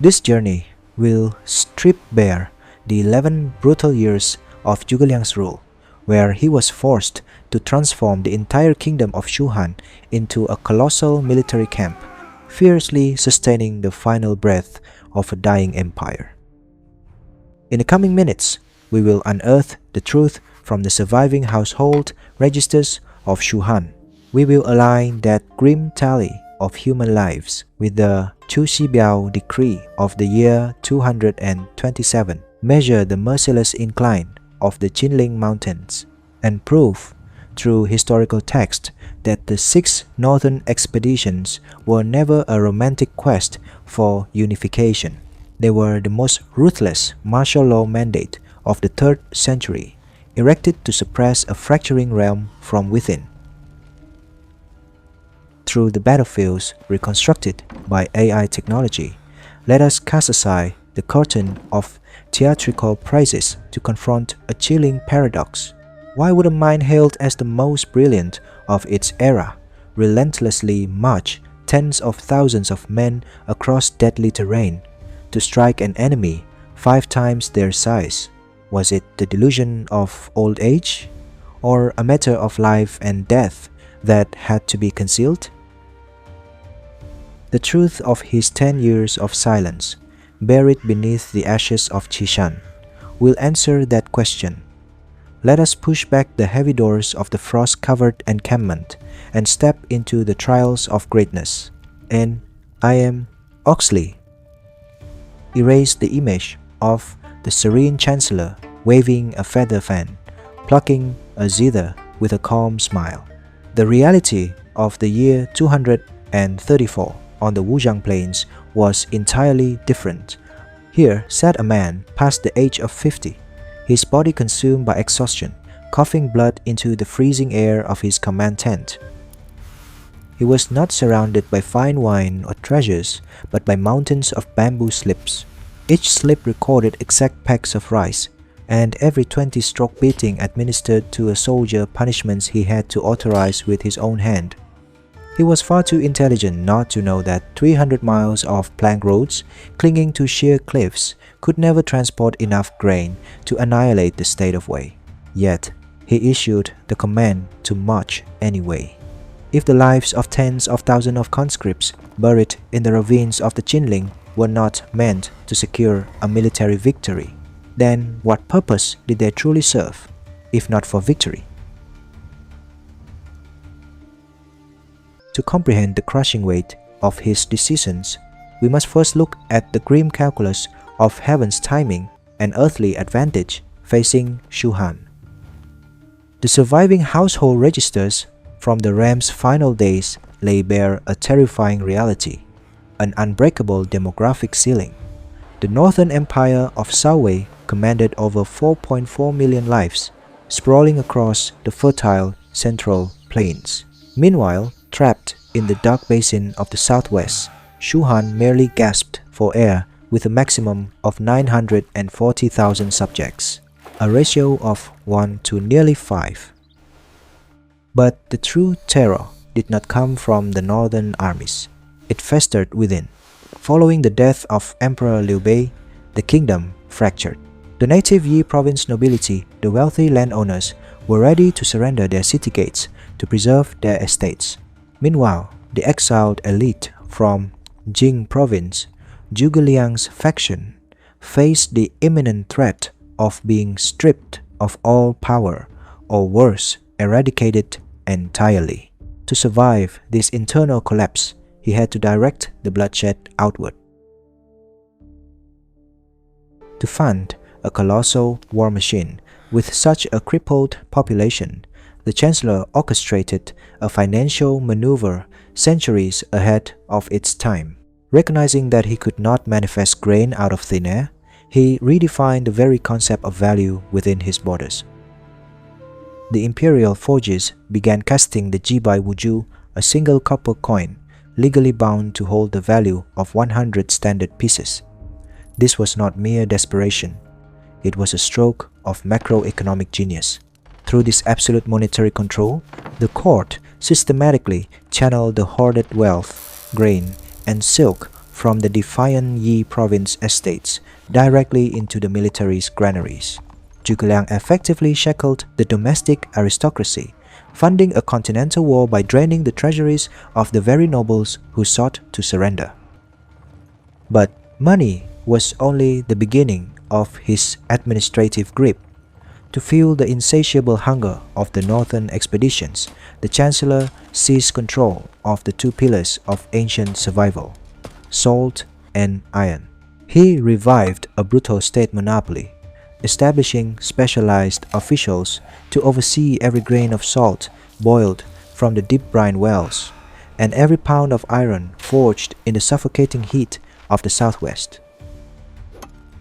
This journey will strip bare the 11 brutal years of Zhuge Liang's rule, where he was forced to transform the entire kingdom of Shu Han into a colossal military camp, fiercely sustaining the final breath of a dying empire. In the coming minutes, we will unearth the truth from the surviving household registers of Shu Han. We will align that grim tally of human lives with the Chu Biao decree of the year 227, measure the merciless incline of the Qinling Mountains, and prove through historical text that the 6 northern expeditions were never a romantic quest for unification. They were the most ruthless martial law mandate of the 3rd century, erected to suppress a fracturing realm from within. Through the battlefields reconstructed by AI technology, let us cast aside the curtain of theatrical praises to confront a chilling paradox. Why would a mind hailed as the most brilliant of its era relentlessly march tens of thousands of men across deadly terrain to strike an enemy 5 times their size? Was it the delusion of old age, or a matter of life and death that had to be concealed? The truth of his 10 years of silence, buried beneath the ashes of Qishan, will answer that question. Let us push back the heavy doors of the frost-covered encampment and step into the trials of greatness. And I am Oxley. Erase the image of the serene Chancellor waving a feather fan, plucking a zither with a calm smile. The reality of the year 234 on the Wujiang Plains was entirely different. Here sat a man past the age of 50, his body consumed by exhaustion, coughing blood into the freezing air of his command tent. He was not surrounded by fine wine or treasures, but by mountains of bamboo slips. Each slip recorded exact pecks of rice, and every 20-stroke beating administered to a soldier punishments he had to authorize with his own hand. He was far too intelligent not to know that 300 miles of plank roads, clinging to sheer cliffs, could never transport enough grain to annihilate the state of Wei. Yet, he issued the command to march anyway. If the lives of tens of thousands of conscripts buried in the ravines of the Qinling were not meant to secure a military victory, then what purpose did they truly serve, if not for victory? To comprehend the crushing weight of his decisions, we must first look at the grim calculus of heaven's timing and earthly advantage facing Shu Han. The surviving household registers from the Ram's final days lay bare a terrifying reality, an unbreakable demographic ceiling. The northern empire of Cao Wei commanded over 4.4 million lives, sprawling across the fertile central plains. Meanwhile, trapped in the dark basin of the southwest, Shu Han merely gasped for air with a maximum of 940,000 subjects, a ratio of 1 to nearly 5. But the true terror did not come from the northern armies. It festered within. Following the death of Emperor Liu Bei, the kingdom fractured. The native Yi province nobility, the wealthy landowners, were ready to surrender their city gates to preserve their estates. Meanwhile, the exiled elite from Jing province, Zhuge Liang's faction, faced the imminent threat of being stripped of all power, or worse, eradicated entirely. To survive this internal collapse, he had to direct the bloodshed outward. To fund a colossal war machine with such a crippled population, the Chancellor orchestrated a financial maneuver centuries ahead of its time. Recognizing that he could not manifest grain out of thin air, he redefined the very concept of value within his borders. The imperial forges began casting the Jibai Wuju, a single copper coin, legally bound to hold the value of 100 standard pieces. This was not mere desperation. It was a stroke of macroeconomic genius. Through this absolute monetary control, the court systematically channeled the hoarded wealth, grain, and silk from the defiant Yi province estates directly into the military's granaries. Zhuge Liang effectively shackled the domestic aristocracy, funding a continental war by draining the treasuries of the very nobles who sought to surrender. But money was only the beginning of his administrative grip. To fuel the insatiable hunger of the northern expeditions, the Chancellor seized control of the two pillars of ancient survival, salt and iron. He revived a brutal state monopoly, establishing specialized officials to oversee every grain of salt boiled from the deep brine wells, and every pound of iron forged in the suffocating heat of the southwest.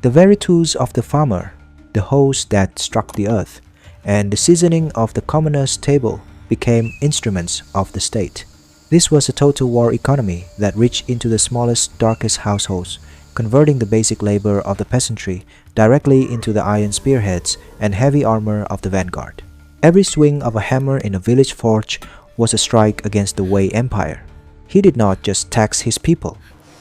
The very tools of the farmer, the hoes that struck the earth, and the seasoning of the commoner's table became instruments of the state. This was a total war economy that reached into the smallest, darkest households, converting the basic labor of the peasantry directly into the iron spearheads and heavy armor of the vanguard. Every swing of a hammer in a village forge was a strike against the Wei Empire. He did not just tax his people,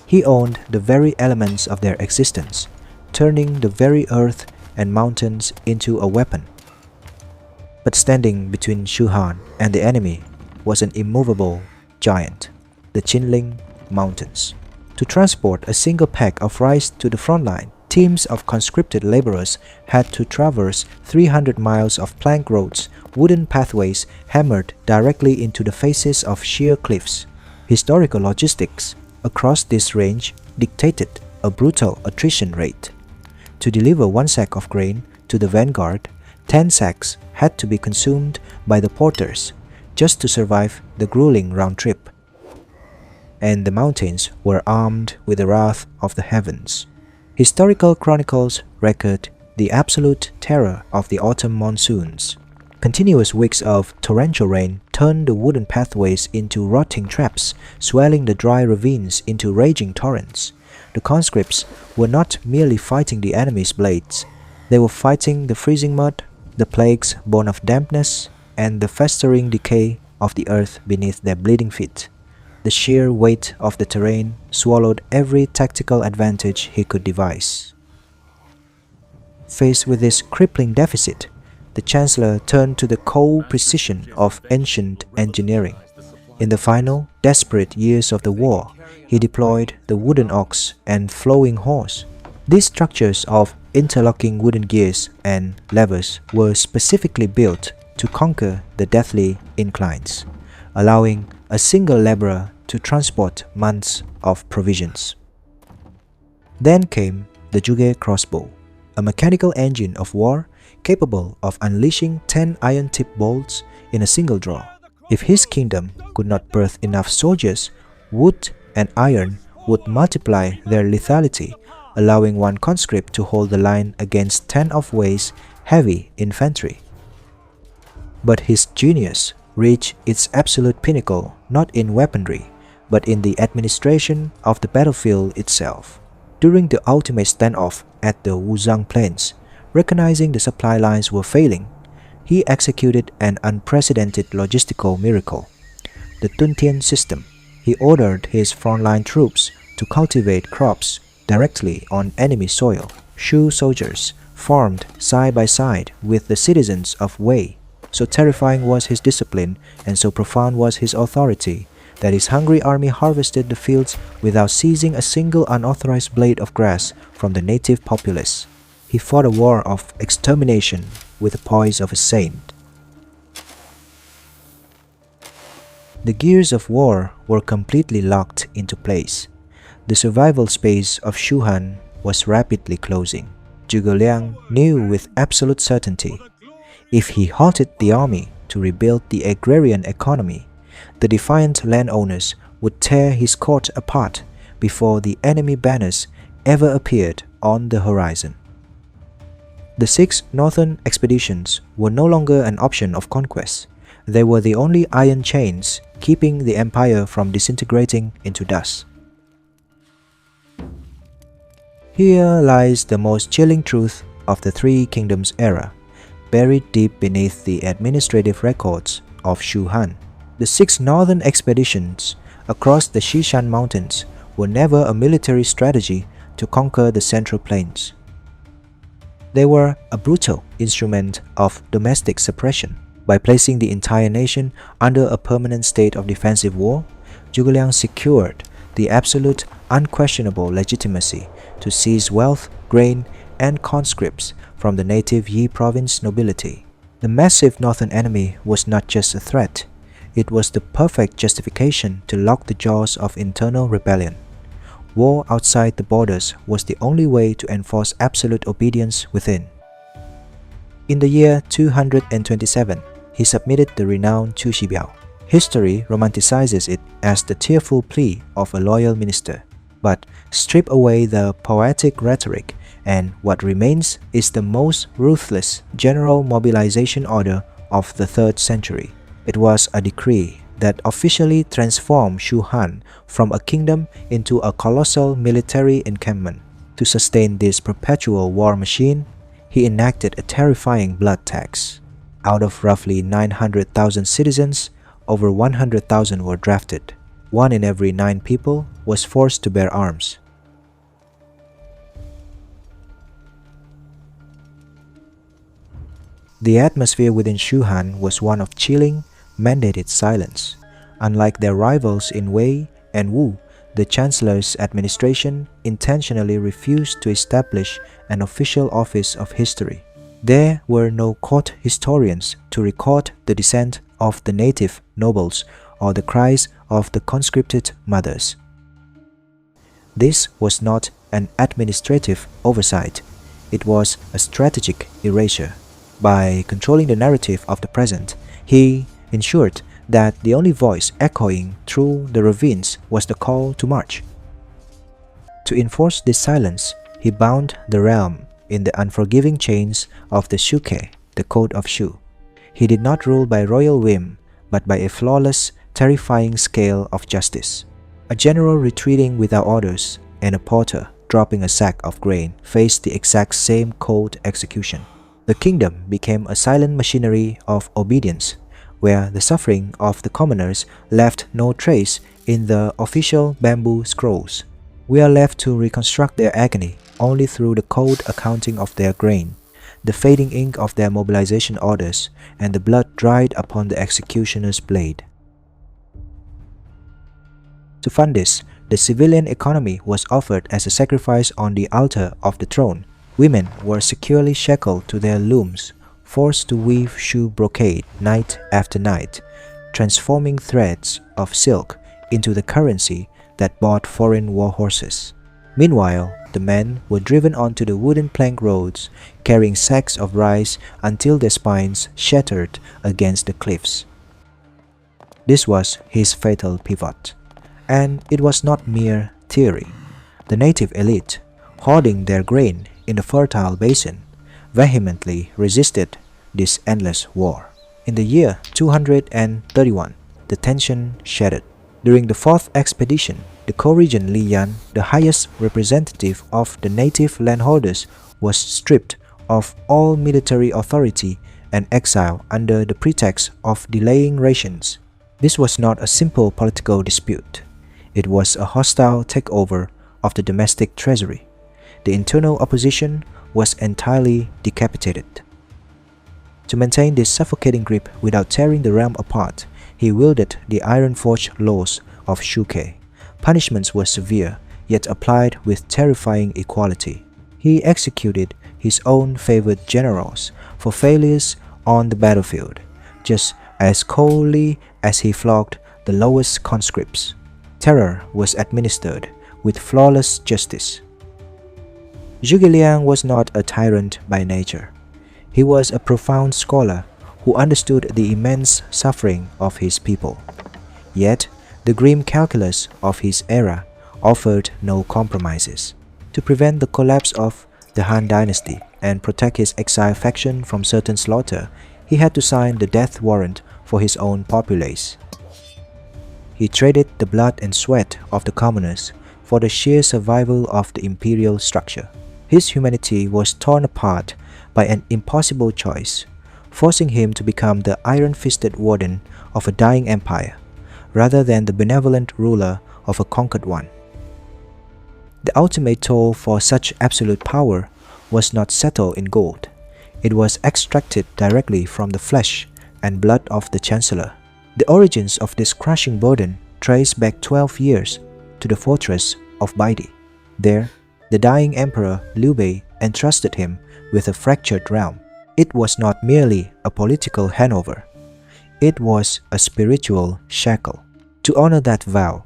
he owned the very elements of their existence, turning the very earth and mountains into a weapon. But standing between Shu Han and the enemy was an immovable giant, the Qinling Mountains. To transport a single peck of rice to the front line, teams of conscripted laborers had to traverse 300 miles of plank roads, wooden pathways hammered directly into the faces of sheer cliffs. Historical logistics across this range dictated a brutal attrition rate. To deliver 1 sack of grain to the vanguard, 10 sacks had to be consumed by the porters just to survive the grueling round trip. And the mountains were armed with the wrath of the heavens. Historical chronicles record the absolute terror of the autumn monsoons. Continuous weeks of torrential rain turned the wooden pathways into rotting traps, swelling the dry ravines into raging torrents. The conscripts were not merely fighting the enemy's blades, they were fighting the freezing mud, the plagues born of dampness, and the festering decay of the earth beneath their bleeding feet. The sheer weight of the terrain swallowed every tactical advantage he could devise. Faced with this crippling deficit, the Chancellor turned to the cold precision of ancient engineering. In the final, desperate years of the war, he deployed the wooden ox and flowing horse. These structures of interlocking wooden gears and levers were specifically built to conquer the deathly inclines, allowing a single laborer to transport months of provisions. Then came the Zhuge crossbow, a mechanical engine of war capable of unleashing 10 iron-tipped bolts in a single draw. If his kingdom could not birth enough soldiers, wood and iron would multiply their lethality, allowing one conscript to hold the line against 10 of Wei's heavy infantry. But his genius reached its absolute pinnacle not in weaponry, but in the administration of the battlefield itself. During the ultimate standoff at the Wuzang Plains, recognizing the supply lines were failing, he executed an unprecedented logistical miracle, the Tuntian system. He ordered his frontline troops to cultivate crops directly on enemy soil. Shu soldiers farmed side by side with the citizens of Wei. So terrifying was his discipline and so profound was his authority that his hungry army harvested the fields without seizing a single unauthorized blade of grass from the native populace. He fought a war of extermination with the poise of a saint. The gears of war were completely locked into place. The survival space of Shu Han was rapidly closing. Zhuge Liang knew with absolute certainty, if he halted the army to rebuild the agrarian economy, the defiant landowners would tear his court apart before the enemy banners ever appeared on the horizon. The 6 northern expeditions were no longer an option of conquest. They were the only iron chains keeping the empire from disintegrating into dust. Here lies the most chilling truth of the Three Kingdoms era, buried deep beneath the administrative records of Shu Han. The 6 northern expeditions across the Xishan Mountains were never a military strategy to conquer the Central Plains. They were a brutal instrument of domestic suppression. By placing the entire nation under a permanent state of defensive war, Zhuge Liang secured the absolute, unquestionable legitimacy to seize wealth, grain, and conscripts from the native Yi province nobility. The massive northern enemy was not just a threat, it was the perfect justification to lock the jaws of internal rebellion. War outside the borders was the only way to enforce absolute obedience within. In the year 227, he submitted the renowned Chu Shibiao. History romanticizes it as the tearful plea of a loyal minister, but strip away the poetic rhetoric and what remains is the most ruthless general mobilization order of the 3rd century. It was a decree that officially transformed Shu Han from a kingdom into a colossal military encampment. To sustain this perpetual war machine, he enacted a terrifying blood tax. Out of roughly 900,000 citizens, over 100,000 were drafted. 1 in every 9 people was forced to bear arms. The atmosphere within Shu Han was one of chilling, mandated silence. Unlike their rivals in Wei and Wu, the Chancellor's administration intentionally refused to establish an official office of history. There were no court historians to record the descent of the native nobles or the cries of the conscripted mothers. This was not an administrative oversight, it was a strategic erasure. By controlling the narrative of the present, he ensured that the only voice echoing through the ravines was the call to march. To enforce this silence, he bound the realm in the unforgiving chains of the Shuke, the Code of Shu. He did not rule by royal whim, but by a flawless, terrifying scale of justice. A general retreating without orders and a porter dropping a sack of grain faced the exact same cold execution. The kingdom became a silent machinery of obedience, where the suffering of the commoners left no trace in the official bamboo scrolls. We are left to reconstruct their agony only through the cold accounting of their grain, the fading ink of their mobilization orders, and the blood dried upon the executioner's blade. To fund this, the civilian economy was offered as a sacrifice on the altar of the throne. Women were securely shackled to their looms, forced to weave Shu brocade night after night, transforming threads of silk into the currency that bought foreign war horses. Meanwhile, the men were driven onto the wooden plank roads, carrying sacks of rice until their spines shattered against the cliffs. This was his fatal pivot. And it was not mere theory. The native elite, hoarding their grain in the fertile basin, vehemently resisted this endless war. In the year 231, the tension shattered. During the 4th expedition, the co-regent Li Yan, the highest representative of the native landholders, was stripped of all military authority and exiled under the pretext of delaying rations. This was not a simple political dispute. It was a hostile takeover of the domestic treasury. The internal opposition was entirely decapitated. To maintain this suffocating grip without tearing the realm apart, he wielded the iron-forged laws of Shuke. Punishments were severe, yet applied with terrifying equality. He executed his own favored generals for failures on the battlefield, just as coldly as he flogged the lowest conscripts. Terror was administered with flawless justice. Zhuge Liang was not a tyrant by nature. He was a profound scholar who understood the immense suffering of his people. Yet, the grim calculus of his era offered no compromises. To prevent the collapse of the Han dynasty and protect his exiled faction from certain slaughter, he had to sign the death warrant for his own populace. He traded the blood and sweat of the commoners for the sheer survival of the imperial structure. His humanity was torn apart by an impossible choice, forcing him to become the iron-fisted warden of a dying empire, rather than the benevolent ruler of a conquered one. The ultimate toll for such absolute power was not settled in gold. It was extracted directly from the flesh and blood of the Chancellor. The origins of this crushing burden trace back 12 years to the fortress of Baidi. There, the dying Emperor Liu Bei entrusted him with a fractured realm. It was not merely a political handover. It was a spiritual shackle. To honor that vow,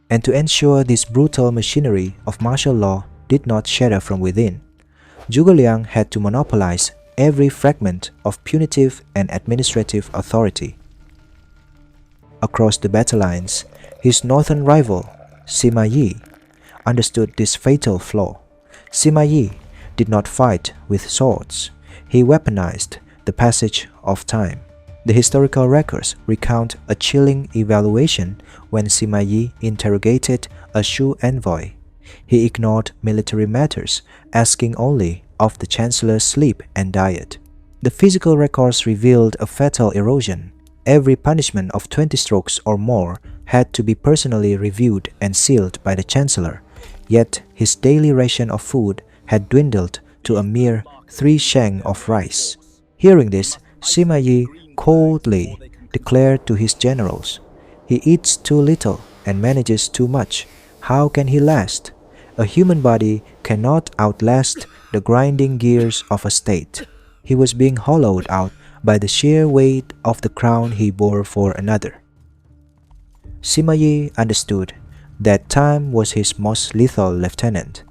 and to ensure this brutal machinery of martial law did not shatter from within, Zhuge Liang had to monopolize every fragment of punitive and administrative authority. Across the battle lines, his northern rival, Sima Yi, understood this fatal flaw. Sima Yi did not fight with swords. He weaponized the passage of time. The historical records recount a chilling evaluation when Sima Yi interrogated a Shu envoy. He ignored military matters, asking only of the Chancellor's sleep and diet. The physical records revealed a fatal erosion. Every punishment of 20 strokes or more had to be personally reviewed and sealed by the Chancellor, yet his daily ration of food had dwindled to a mere 3 shang of rice. Hearing this, Sima Yi coldly declared to his generals, "He eats too little and manages too much. How can he last? A human body cannot outlast the grinding gears of a state." He was being hollowed out by the sheer weight of the crown he bore for another. Sima Yi understood that time was his most lethal lieutenant.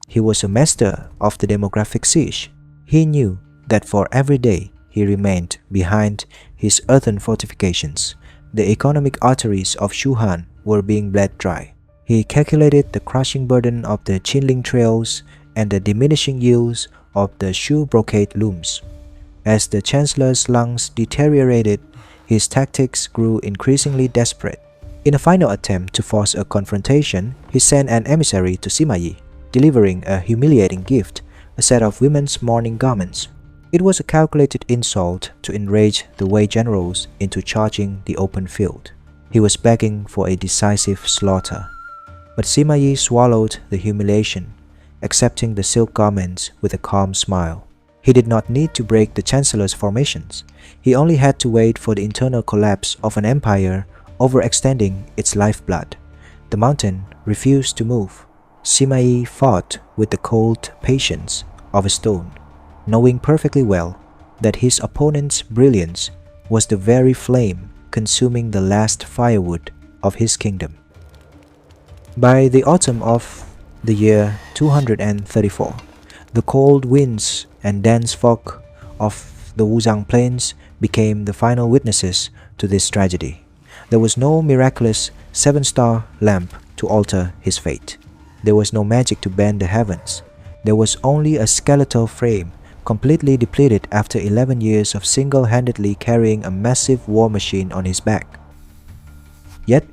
He was a master of the demographic siege. He knew that for every day he remained behind his earthen fortifications, the economic arteries of Shu Han were being bled dry. He calculated the crushing burden of the Qinling trails and the diminishing yields of the Shu brocade looms. As the Chancellor's lungs deteriorated, his tactics grew increasingly desperate. In a final attempt to force a confrontation, he sent an emissary to Sima Yi, delivering a humiliating gift, a set of women's mourning garments. It was a calculated insult to enrage the Wei generals into charging the open field. He was begging for a decisive slaughter. But Sima Yi swallowed the humiliation, accepting the silk garments with a calm smile. He did not need to break the Chancellor's formations. He only had to wait for the internal collapse of an empire overextending its lifeblood. The mountain refused to move. Sima Yi fought with the cold patience of a stone, knowing perfectly well that his opponent's brilliance was the very flame consuming the last firewood of his kingdom. By the autumn of the year 234, the cold winds and dense fog of the Wuzang plains became the final witnesses to this tragedy. There was no miraculous 7-star lamp to alter his fate. There was no magic to bend the heavens. There was only a skeletal frame, completely depleted after 11 years of single-handedly carrying a massive war machine on his back. Yet,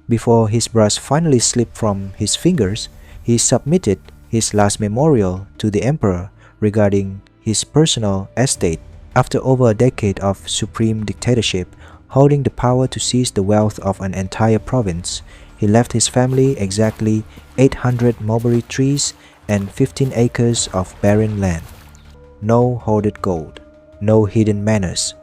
before his brush finally slipped from his fingers, he submitted his last memorial to the emperor regarding his personal estate. After over a decade of supreme dictatorship, holding the power to seize the wealth of an entire province, he left his family exactly 800 mulberry trees and 15 acres of barren land. No hoarded gold, no hidden manors.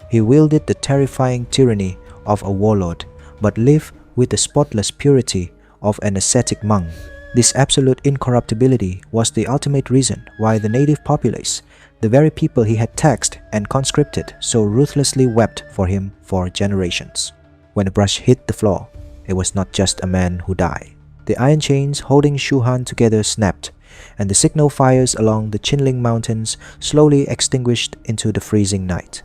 He wielded the terrifying tyranny of a warlord, but lived with the spotless purity of an ascetic monk. This absolute incorruptibility was the ultimate reason why the native populace, the very people he had taxed and conscripted, so ruthlessly wept for him for generations. When the brush hit the floor, it was not just a man who died. The iron chains holding Shu Han together snapped, and the signal fires along the Qinling Mountains slowly extinguished into the freezing night.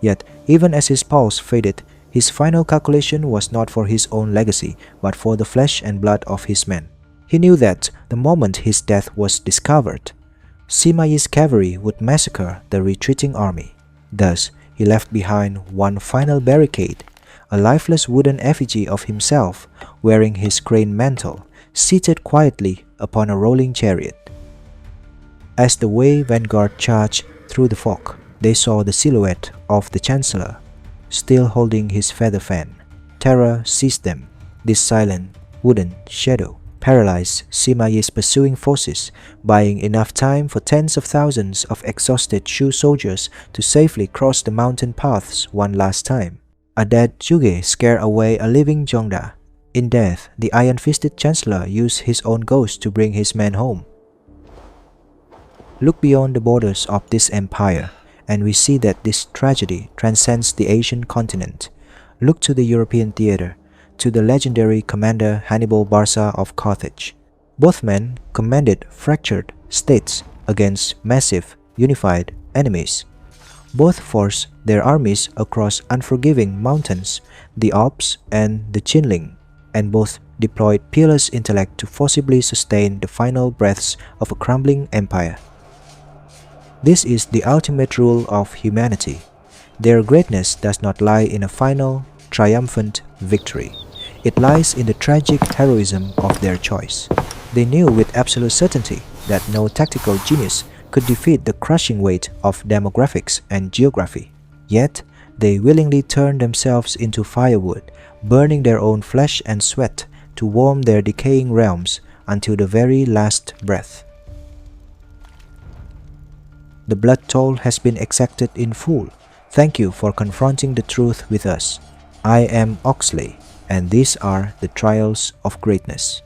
Yet, even as his pulse faded, his final calculation was not for his own legacy, but for the flesh and blood of his men. He knew that the moment his death was discovered, Sima Yi's cavalry would massacre the retreating army. Thus, he left behind one final barricade, a lifeless wooden effigy of himself wearing his crane mantle, seated quietly upon a rolling chariot. As the Wei vanguard charged through the fog, they saw the silhouette of the Chancellor, still holding his feather fan. Terror seized them. This silent, wooden shadow paralyzed Sima Yi's pursuing forces, buying enough time for tens of thousands of exhausted Shu soldiers to safely cross the mountain paths one last time. A dead Zhuge scared away a living Zhongda. In death, the iron-fisted Chancellor used his own ghost to bring his men home. Look beyond the borders of this empire, and we see that this tragedy transcends the Asian continent. Look to the European theater, to the legendary commander Hannibal Barca of Carthage. Both men commanded fractured states against massive, unified enemies. Both forced their armies across unforgiving mountains, the Alps and the Qinling, and both deployed peerless intellect to forcibly sustain the final breaths of a crumbling empire. This is the ultimate rule of humanity. Their greatness does not lie in a final, triumphant victory. It lies in the tragic heroism of their choice. They knew with absolute certainty that no tactical genius could defeat the crushing weight of demographics and geography. Yet, they willingly turned themselves into firewood, burning their own flesh and sweat to warm their decaying realms until the very last breath. The blood toll has been exacted in full. Thank you for confronting the truth with us. I am Oxley, and these are the trials of greatness.